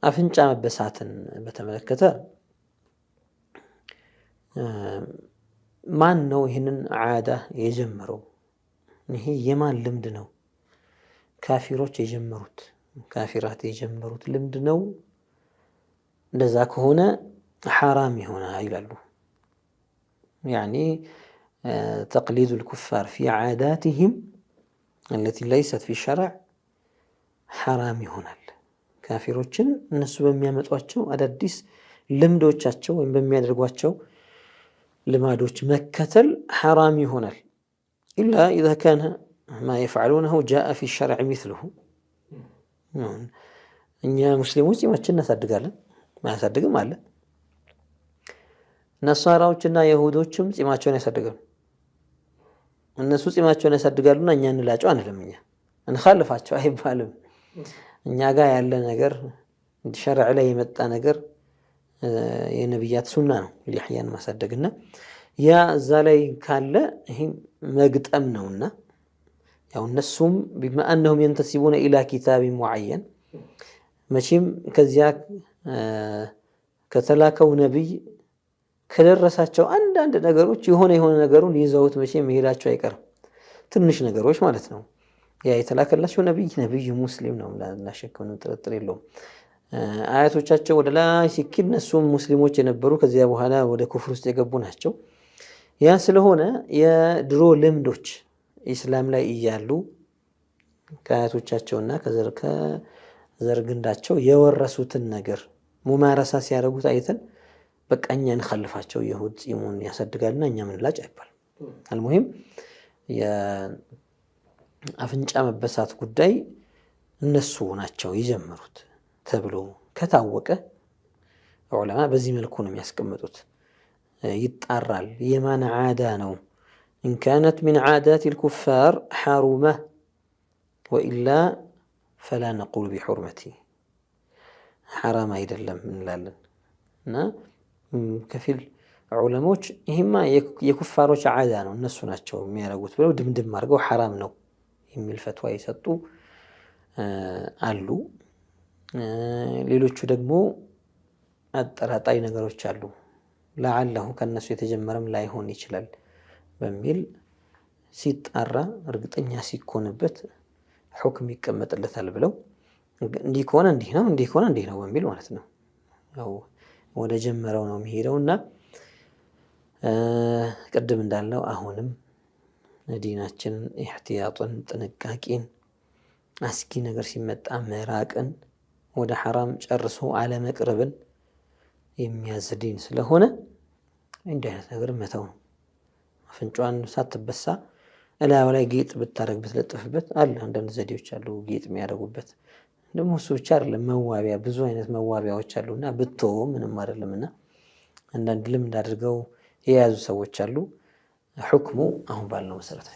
አፍንጫ መበሳትን በተመለከተ ማን ነው ይህንን ዓዳ የጀመረው? ይሄ የማን ልምድ ነው? ካፊሮች የጀመሩት ካፊራት የጀመሩት ልምድ ነው? እንደዛ ከሆነ ሐራም ይሆናል ይላሉ። ያኒ ተቅሊዱ ልኩፋር ፊ ዓዳትህም التي ليست في الشرع ሐራም ይሆናል። ካፊሮችን እነሱ በሚያመጧቸው አዳዲስ ልምዶቻቸው ወይም በሚያደርጓቸው ልማዶች መከተል ሐራም ይሆናል። ኢላ ኢዛ ካነ ማ የፍዐሉነሁ ጃአ ፊ الشرع مثله። እኛ ሙስሊሞች ጺማችንን እናሳድጋለን፣ ማያሳድግም አለ። ነሳራዎችና ይሁዶችም ጺማቸውን ያሳድጋሉ። እነሱ ጺማቸውን ያሳድጋሉና እኛ እንላጨው አንልም፣ እኛ እንኻልፋቸው አይባልም። እኛ ጋር ያለ ነገር ሸርዕ ላይ የመጣ ነገር የነብያት ሱና ነው ሊህያን ማሳደግና ያ እዛ ላይ ካለ ይሄ መግጠም ነውና ያው እነሱም بما انهم ينتسبون الى كتاب معين መቼም ከዚያ ከተላከው ነብይ ከደረሳቸው አንዳንድ ነገሮች የሆነ ነገሩን ይዘውት መቼም መሄዳቸው አይቀርም። ትንሽ ነገሮች ማለት ነው። ያ የተላከላቸው ነብይ ሙስሊም ነው ላሸከው ጥርጥር የለውም። አያቶቻቸው ወደ ላይ ሲኪድ እነሱም ሙስሊሞች የነበሩ ከዚያ በኋላ ወደ ኩፍር ውስጥ የገቡ ናቸው። ያ ስለሆነ የድሮ ልምዶች ኢስላም ላይ እያሉ ከአያቶቻቸውና ከዘርግንዳቸው የወረሱትን ነገር ሙማረሳ ሲያደርጉት አይተን በቃ እኛ እንخልፋቸው ይሁድ ጺሙን ያሳድጋልና እኛ ምን ላጭ አይባል። አልሙሂም የአፍንጫ መበሳት ጉዳይ እነሱ ናቸው የጀመሩት ተብሎ ከታወቀ ዑለማ በዚህ መልኩ ነው የሚያስቀምጡት። ይጣራል የማን ዓዳ ነው። إن كانت من عادات الكفار حرمة وإلا فلا نقول بحرمته حرام አይደለም እንላለን። እና ከፊል ዑለሞች ይሄማ የኩፋሮች ዓዳ ነው እነሱ ናቸው የሚያረጉት ብለው ድምድም አድርገው ሐራም ነው የሚል ፈትዋ የሰጡ አሉ። ሌሎቹ ደግሞ አጠራጣሪ ነገሮች አሉ። ለዓለሁ ከነሱ የተጀመረም ላይሆን ይችላል በሚል ሲጣራ እርግጠኛ ሲኮንበት ሁክም ይቀመጥለታል ብለው እንዲህ ከሆነ እንዲህ ነው፣ እንዲህ ከሆነ እንዲህ ነው በሚል ማለት ነው ያው ወደ ጀመረው ነው የሚሄደውና ቅድም እንዳልነው አሁንም ዲናችን ኢህቲያጥን ጥንቃቄን አስኪ ነገር ሲመጣ መራቅን ወደ ሐራም ጨርሶ አለመቅረብን የሚያዝዲን ስለሆነ እንዲህ አይነት ነገር መተው ነው። አፍንጫን ሳትበሳ እላዩ ላይ ጌጥ ብታረግ ብትለጥፍበት አለ አንዳንድ ዘዴዎች አሉ ጌጥ የሚያደርጉበት። ደግሞ እሱ ብቻ አይደለም መዋቢያ ብዙ አይነት መዋቢያዎች አሉና ብትተው ምንም አይደለምና አንዳንድ ልምድ አድርገው የያዙ ሰዎች አሉ። ሁክሙ አሁን ባለው መሰረት